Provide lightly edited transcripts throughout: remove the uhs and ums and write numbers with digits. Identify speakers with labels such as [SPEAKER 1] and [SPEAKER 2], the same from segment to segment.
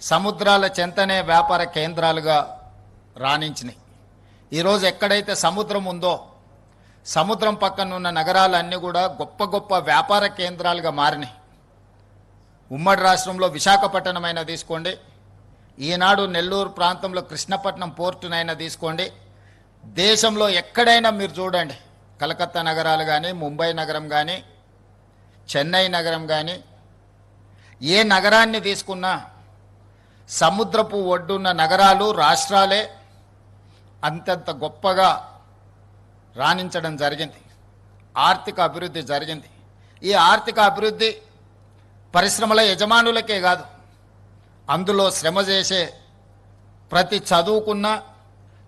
[SPEAKER 1] సముద్రాల చెంతనే వ్యాపార కేంద్రాలుగా రాణించినాయి. ఈరోజు ఎక్కడైతే సముద్రం ఉందో సముద్రం పక్కన ఉన్న నగరాలన్నీ కూడా గొప్ప గొప్ప వ్యాపార కేంద్రాలుగా మారినాయి. ఉమ్మడి రాష్ట్రంలో విశాఖపట్నమైనా తీసుకోండి, ఈనాడు నెల్లూరు ప్రాంతంలో కృష్ణపట్నం పోర్టునైనా తీసుకోండి, దేశంలో ఎక్కడైనా మీరు చూడండి, కలకత్తా నగరాలు కానీ, ముంబై నగరం కానీ, చెన్నై నగరం కానీ, ఏ నగరాన్ని తీసుకున్నా సముద్రపు ఒడ్డున్న నగరాలు రాష్ట్రాలే అంతంత గొప్పగా రాణించడం జరిగింది. ఆర్థిక అభివృద్ధి జరిగింది. ఈ ఆర్థిక అభివృద్ధి పరిశ్రమల యజమానులకే కాదు, అందులో శ్రమ చేసే ప్రతి చదువుకున్న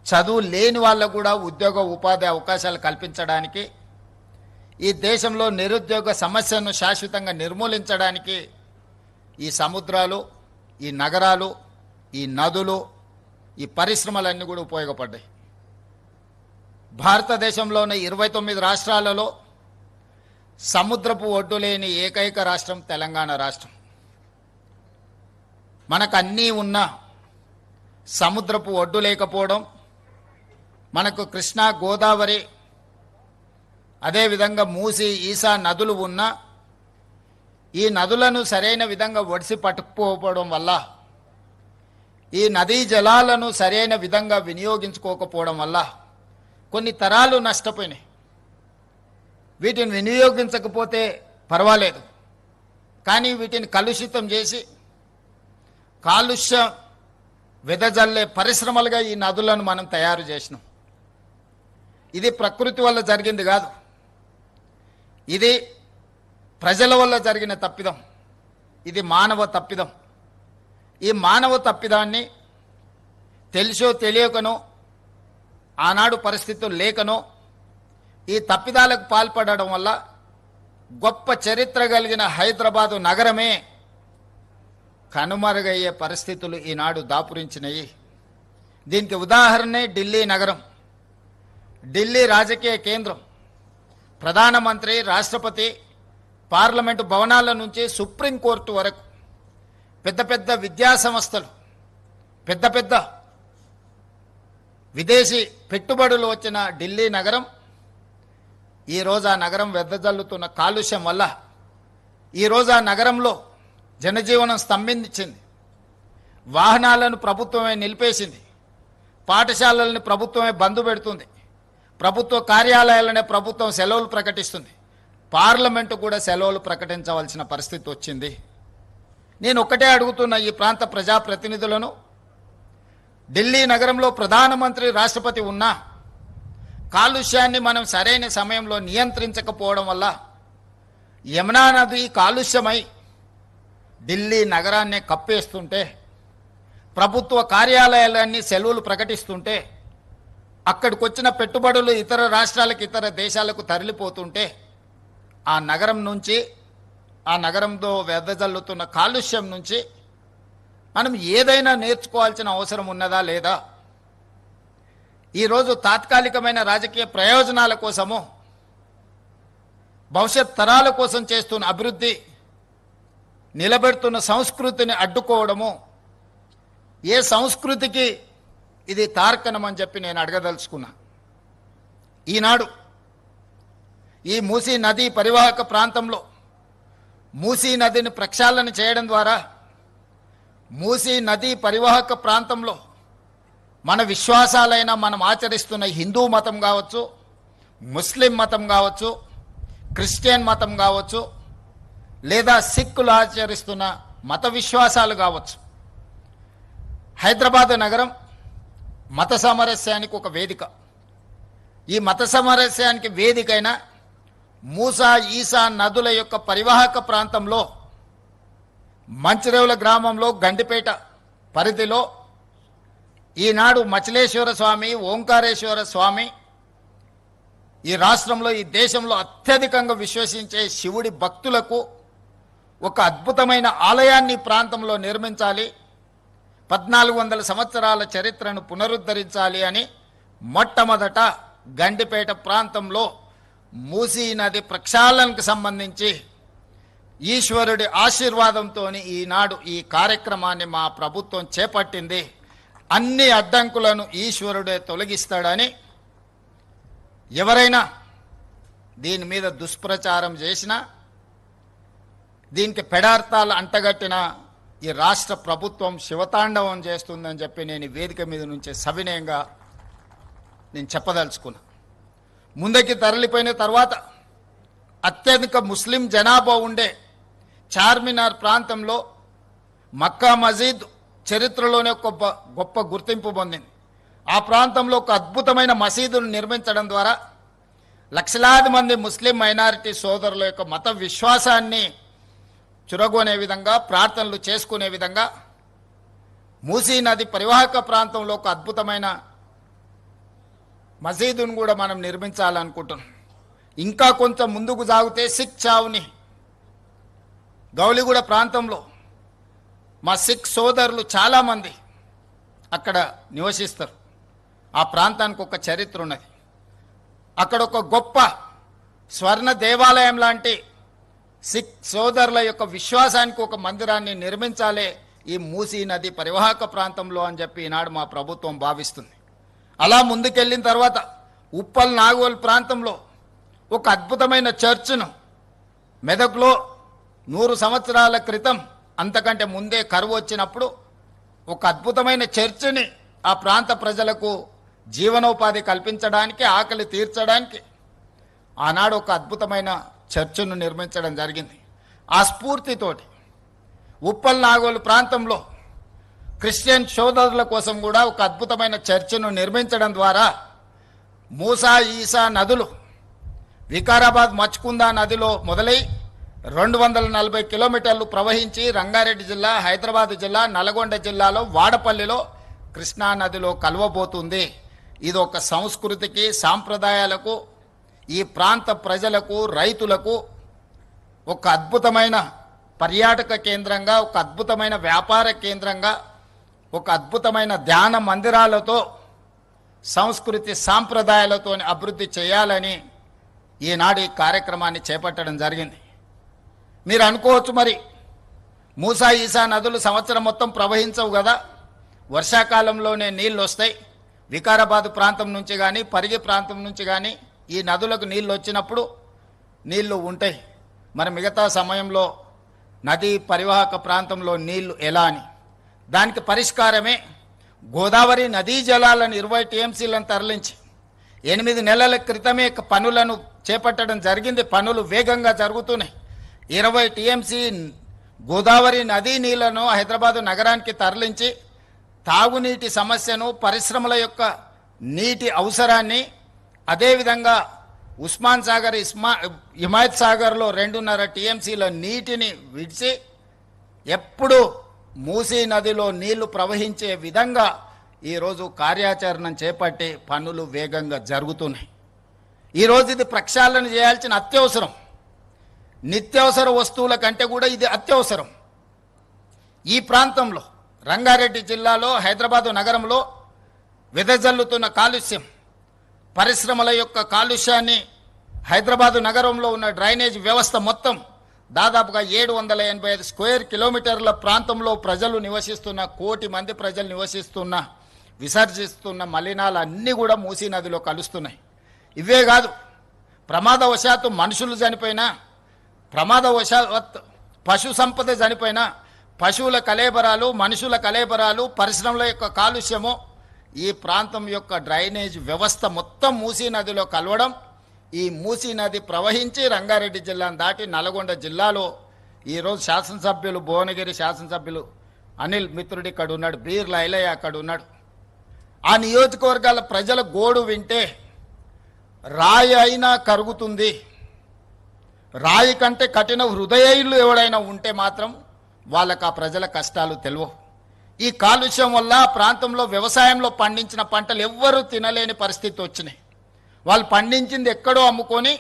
[SPEAKER 1] చదువు లేని వాళ్ళకు కూడా ఉద్యోగ ఉపాధి అవకాశాలు కల్పించడానికి, ఈ దేశంలో నిరుద్యోగ సమస్యను శాశ్వతంగా నిర్మూలించడానికి ఈ సముద్రాలు, ఈ నగరాలు, ఈ నదులు, ఈ పరిశ్రమలన్నీ కూడా ఉపయోగపడ్డాయి. భారతదేశంలోని 29 రాష్ట్రాలలో సముద్రపు ఒడ్డు లేని ఏకైక రాష్ట్రం తెలంగాణ రాష్ట్రం. మనకు అన్నీ ఉన్నా సముద్రపు ఒడ్డు లేకపోవడం, మనకు కృష్ణా, గోదావరి, అదేవిధంగా మూసి, ఈసా నదులు ఉన్నా ఈ నదులను సరైన విధంగా ఒడిసి పట్టుకుపోవడం వల్ల, ఈ నదీ జలాలను సరైన విధంగా వినియోగించుకోకపోవడం వల్ల కొన్ని తరాలు నష్టపోయినాయి. వీటిని వినియోగించకపోతే పర్వాలేదు, కానీ వీటిని కలుషితం చేసి కాలుష్యం వెదజల్లే పరిశ్రమలుగా ఈ నదులను మనం తయారు చేసినాం. ఇది ప్రకృతి వల్ల జరిగింది కాదు, ఇది ప్రజల వల్ల జరిగిన తప్పిదం, ఇది మానవ తప్పిదం. ఈ మానవ తప్పిదాన్ని తెలిసో తెలియకనో, ఆనాడు పరిస్థితులు లేకనో ఈ తప్పిదాలకు పాల్పడడం వల్ల గొప్ప చరిత్ర కలిగిన హైదరాబాదు నగరమే కనుమరుగయ్యే పరిస్థితులు ఈనాడు దాపురించినాయి. దీనికి ఉదాహరణే ఢిల్లీ నగరం. ఢిల్లీ రాజకీయ కేంద్రం. ప్రధానమంత్రి, రాష్ట్రపతి, పార్లమెంటు భవనాల నుంచి సుప్రీంకోర్టు వరకు పెద్ద పెద్ద విద్యా సంస్థలు, పెద్ద పెద్ద విదేశీ పెట్టుబడులు వచ్చిన ఢిల్లీ నగరం ఈరోజు ఆ నగరం వెదజల్లుతున్న కాలుష్యం వల్ల ఈరోజు ఆ నగరంలో జనజీవనం స్తంభించింది. వాహనాలను ప్రభుత్వమే నిలిపేసింది, పాఠశాలలను ప్రభుత్వమే బంద్ పెడుతుంది, ప్రభుత్వ కార్యాలయాలనే ప్రభుత్వం సెలవులు ప్రకటిస్తుంది, పార్లమెంటు కూడా సెలవులు ప్రకటించవలసిన పరిస్థితి వచ్చింది. నేను ఒక్కటే అడుగుతున్న ఈ ప్రాంత ప్రజాప్రతినిధులను, ఢిల్లీ నగరంలో ప్రధానమంత్రి, రాష్ట్రపతి ఉన్నా కాలుష్యాన్ని మనం సరైన సమయంలో నియంత్రించకపోవడం వల్ల యమునా నది కాలుష్యమై ఢిల్లీ నగరాన్ని కప్పేస్తుంటే, ప్రభుత్వ కార్యాలయాలన్నీ సెలవులు ప్రకటిస్తుంటే, అక్కడికి వచ్చిన పెట్టుబడులు ఇతర రాష్ట్రాలకు, ఇతర దేశాలకు తరలిపోతుంటే, ఆ నగరం నుంచి, ఆ నగరంలో వెదజల్లుతున్న కాలుష్యం నుంచి మనం ఏదైనా నేర్చుకోవాల్సిన అవసరం ఉన్నదా లేదా? ఈరోజు తాత్కాలికమైన రాజకీయ ప్రయోజనాల కోసము, భవిష్యత్ తరాల కోసం చేస్తున్న అభివృద్ధి, నిలబెడుతున్న సంస్కృతిని అడ్డుకోవడము ఏ సంస్కృతికి ఇది తార్కణమని చెప్పి నేను అడగదలుచుకున్నా. ఈనాడు ఈ మూసీ నదీ పరివాహక ప్రాంతంలో మూసీ నదిని ప్రక్షాళన చేయడం ద్వారా మూసీ నదీ పరివాహక ప్రాంతంలో మన విశ్వాసాలైన, మనం ఆచరిస్తున్న హిందూ మతం కావచ్చు, ముస్లిం మతం కావచ్చు, క్రిస్టియన్ మతం కావచ్చు, లేదా సిక్కులు ఆచరిస్తున్న మత విశ్వాసాలు కావచ్చు, హైదరాబాద్ నగరం మత సామరస్యానికి ఒక వేదిక. ఈ మత సామరస్యానికి వేదికైన మూసా, ఈసా నదుల యొక్క పరివాహక ప్రాంతంలో మంచిరేవుల గ్రామంలో, గండిపేట పరిధిలో ఈనాడు మచిలేశ్వర స్వామి, ఓంకారేశ్వర స్వామి ఈ రాష్ట్రంలో, ఈ దేశంలో అత్యధికంగా విశ్వసించే శివుడి భక్తులకు ఒక అద్భుతమైన ఆలయాన్ని ప్రాంతంలో నిర్మించాలి, 1400 సంవత్సరాల చరిత్రను పునరుద్ధరించాలి అని మొట్టమొదట గండిపేట ప్రాంతంలో మూసీ నది ప్రక్షాళనకు సంబంధించి ఈశ్వరుడి ఆశీర్వాదంతో ఈనాడు ఈ కార్యక్రమాన్ని మా ప్రభుత్వం చేపట్టింది. అన్ని అడ్డంకులను ఈశ్వరుడే తొలగిస్తాడని ఎవరైనా దీని మీద దుష్ప్రచారం చేసినా, దీనికి పెడార్థాలు అంటగట్టిన ఈ రాష్ట్ర ప్రభుత్వం శివతాండవం చేస్తుందని చెప్పి నేను వేదిక మీద నుంచి సవినయంగా నేను చెప్పదలుచుకున్నా. ముందుకి తరలిపోయిన తర్వాత అత్యధిక ముస్లిం జనాభా ఉండే చార్మినార్ ప్రాంతంలో మక్కా మసీద్ చరిత్రలోనే ఒక గొప్ప గుర్తింపు పొందింది. ఆ ప్రాంతంలో ఒక అద్భుతమైన మసీదును నిర్మించడం ద్వారా లక్షలాది మంది ముస్లిం మైనారిటీ సోదరుల యొక్క మత విశ్వాసాన్ని చురగొనే విధంగా, ప్రార్థనలు చేసుకునే విధంగా మూసీ నది పరివాహక ప్రాంతంలో ఒక అద్భుతమైన మసీదును కూడా మనం నిర్మించాలనుకుంటున్నాం. ఇంకా కొంచెం ముందుకు సాగితే సిక్ చావుని గౌలిగూడ ప్రాంతంలో మా సిక్ సోదరులు చాలామంది అక్కడ నివసిస్తారు. ఆ ప్రాంతానికి ఒక చరిత్ర ఉన్నది. అక్కడ ఒక గొప్ప స్వర్ణ దేవాలయం లాంటి సిక్ సోదరుల యొక్క విశ్వాసానికి ఒక మందిరాన్ని నిర్మించాలి ఈ మూసీ నది పరివాహక ప్రాంతంలో అని చెప్పి ఈనాడు మా ప్రభుత్వం భావిస్తుంది. అలా ముందుకెళ్ళిన తర్వాత ఉప్పల్ నాగోల్ ప్రాంతంలో ఒక అద్భుతమైన చర్చ్ను మెదక్లో 100 సంవత్సరాల క్రితం, అంతకంటే ముందే కరువు వచ్చినప్పుడు ఒక అద్భుతమైన చర్చిని ఆ ప్రాంత ప్రజలకు జీవనోపాధి కల్పించడానికి, ఆకలి తీర్చడానికి ఆనాడు ఒక అద్భుతమైన చర్చ్ను నిర్మించడం జరిగింది. ఆ స్ఫూర్తితోటి ఉప్పల్ నాగోలు ప్రాంతంలో క్రిస్టియన్ సోదరుల కోసం కూడా ఒక అద్భుతమైన చర్చ్ను నిర్మించడం ద్వారా మూసా ఈసా నదులు వికారాబాద్ మచ్కుందా నదిలో మొదలై 240 కిలోమీటర్లు ప్రవహించి రంగారెడ్డి జిల్లా, హైదరాబాద్ జిల్లా, నల్గొండ జిల్లాలో వాడపల్లిలో కృష్ణా నదిలో కలవబోతుంది. ఇది ఒక సంస్కృతికి, సాంప్రదాయాలకు, ఈ ప్రాంత ప్రజలకు, రైతులకు ఒక అద్భుతమైన పర్యాటక కేంద్రంగా, ఒక అద్భుతమైన వ్యాపార కేంద్రంగా, ఒక అద్భుతమైన ధ్యాన మందిరాలతో, సంస్కృతి సాంప్రదాయాలతో అభివృద్ధి చేయాలని ఈనాడు ఈ కార్యక్రమాన్ని చేపట్టడం జరిగింది. మీరు అనుకోవచ్చు, మరి మూసా ఈసా నదులు సంవత్సరం మొత్తం ప్రవహించవు కదా, వర్షాకాలంలోనే నీళ్ళు వస్తాయి. వికారాబాద్ ప్రాంతం నుంచి కానీ, పరిగి ప్రాంతం నుంచి కానీ ఈ నదులకు నీళ్ళు వచ్చినప్పుడు నీళ్లు ఉంటాయి. మరి మిగతా సమయంలో నదీ పరివాహక ప్రాంతంలో నీళ్లు ఎలా అని, దానికి పరిష్కారమే గోదావరి నదీ జలాలను 20 టీఎంసీలను తరలించి 8 నెలల క్రితమే పనులను చేపట్టడం జరిగింది. పనులు వేగంగా జరుగుతున్నాయి. 20 టీఎంసీ గోదావరి నదీ నీళ్లను హైదరాబాదు నగరానికి తరలించి తాగునీటి సమస్యను, పరిశ్రమల యొక్క నీటి అవసరాన్ని, అదేవిధంగా ఉస్మాన్ సాగర్, హిమాయత్ సాగర్లో 2.5 టీఎంసీల నీటిని విడిచి ఎప్పుడు మూసీ నదిలో నీళ్లు ప్రవహించే విధంగా ఈరోజు కార్యాచరణ చేపట్టి పనులు వేగంగా జరుగుతున్నాయి. ఈరోజు ఇది ప్రక్షాళన చేయాల్సిన అత్యవసరం. నిత్యావసర వస్తువుల కంటే కూడా ఇది అత్యవసరం. ఈ ప్రాంతంలో రంగారెడ్డి జిల్లాలో, హైదరాబాదు నగరంలో వెదజల్లుతున్న కాలుష్యం, పరిశ్రమల యొక్క కాలుష్యాన్ని, హైదరాబాదు నగరంలో ఉన్న డ్రైనేజ్ వ్యవస్థ మొత్తం దాదాపుగా 785 స్క్వేర్ కిలోమీటర్ల ప్రాంతంలో ప్రజలు నివసిస్తున్న, 1 కోటి మంది ప్రజలు నివసిస్తున్న, విసర్జిస్తున్న మలినాలన్నీ కూడా మూసీ నదిలో కలుస్తున్నాయి. ఇవే కాదు, ప్రమాదవశాత్తు మనుషులు చనిపోయినా, ప్రమాదవశాత్ పశు సంపద చనిపోయినా, పశువుల కలేబరాలు, మనుషుల కలేబరాలు, పరిశ్రమల యొక్క కాలుష్యము, ఈ ప్రాంతం యొక్క డ్రైనేజ్ వ్యవస్థ మొత్తం మూసీ నదిలో కలవడం, ఈ మూసీ నది ప్రవహించి రంగారెడ్డి జిల్లాను దాటి నల్గొండ జిల్లాలో ఈరోజు శాసనసభ్యులు, భువనగిరి శాసనసభ్యులు అనిల్ మిత్రుడు ఇక్కడ ఉన్నాడు, బీర్ల ఐలయ్య అక్కడ ఉన్నాడు. ఆ నియోజకవర్గాల ప్రజల గోడు వింటే రాయి అయినా కరుగుతుంది. రాయి కంటే కఠిన హృదయులు ఎవడైనా ఉంటే మాత్రం వాళ్ళకు ఆ ప్రజల కష్టాలు తెలియవు. ఈ కాలుష్యం వల్ల ప్రాంతంలో వ్యవసాయంలో పండించిన పంటలు ఎవ్వరూ తినలేని పరిస్థితి వచ్చినాయి. వాళ్ళు పండించింది ఎక్కడో అమ్ముకొని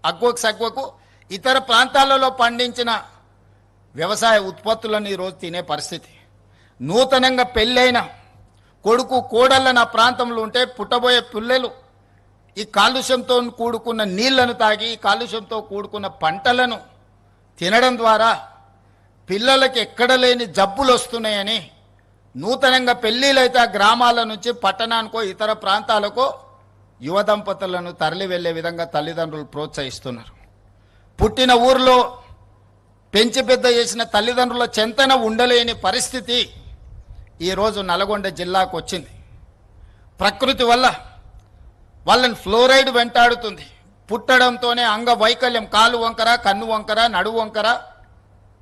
[SPEAKER 1] అగ్వకు సగ్వకు ఇతర ప్రాంతాలలో పండించిన వ్యవసాయ ఉత్పత్తులను ఈరోజు తినే పరిస్థితి. నూతనంగా పెళ్ళైన కొడుకు కోడళ్ళ నా ప్రాంతంలో ఉంటే పుట్టబోయే పిల్లలు ఈ కాలుష్యంతో కూడుకున్న నీళ్లను తాగి, ఈ కాలుష్యంతో కూడుకున్న పంటలను తినడం ద్వారా పిల్లలకి ఎక్కడ లేని జబ్బులు వస్తున్నాయని నూతనంగా పెళ్ళిళ్ళైతే ఆ గ్రామాల నుంచి పట్టణానికో ఇతర ప్రాంతాలకో యువ దంపతులను తరలి వెళ్ళే విధంగా తల్లిదండ్రులు ప్రోత్సహిస్తున్నారు. పుట్టిన ఊరిలో పెంచి పెద్ద చేసిన తల్లిదండ్రుల చెంతన ఉండలేని పరిస్థితి ఈరోజు నల్గొండ జిల్లాకు వచ్చింది. ప్రకృతి వల్ల వాళ్ళని ఫ్లోరైడ్ వెంటాడుతుంది. పుట్టడంతోనే అంగవైకల్యం, కాలు వంకర, కన్ను వంకర, నడువు వంకర.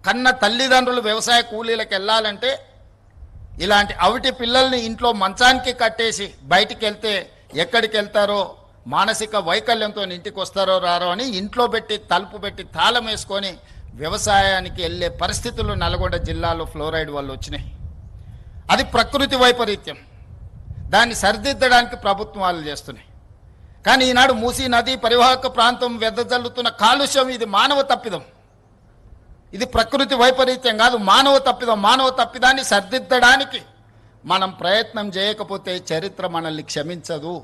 [SPEAKER 1] కన్న తల్లిదండ్రులు వ్యవసాయ కూలీలకు వెళ్ళాలంటే ఇలాంటి అవిటి పిల్లల్ని ఇంట్లో మంచానికి కట్టేసి బయటికి వెళ్తే ఎక్కడికి వెళ్తారో, మానసిక వైకల్యంతో ఇంటికి వస్తారో రారో అని ఇంట్లో పెట్టి తలుపు పెట్టి తాళం వేసుకొని వ్యవసాయానికి వెళ్ళే పరిస్థితులు నల్గొండ జిల్లాలో ఫ్లోరైడ్ వల్ల వచ్చినాయి. అది ప్రకృతి వైపరీత్యం. దాన్ని సరిదిద్దడానికి ప్రభుత్వాలు చేస్తున్నాయి. కానీ ఈనాడు మూసీ నది పరివాహక ప్రాంతం వెదజల్లుతున్న కాలుష్యం ఇది మానవ తప్పిదం. ఇది ప్రకృతి వైపరీత్యం కాదు, మానవ తప్పిదం. మానవ తప్పిదాన్ని సరిదిద్దడానికి మనం ప్రయత్నం చేయకపోతే చరిత్ర మనల్ని క్షమించదు.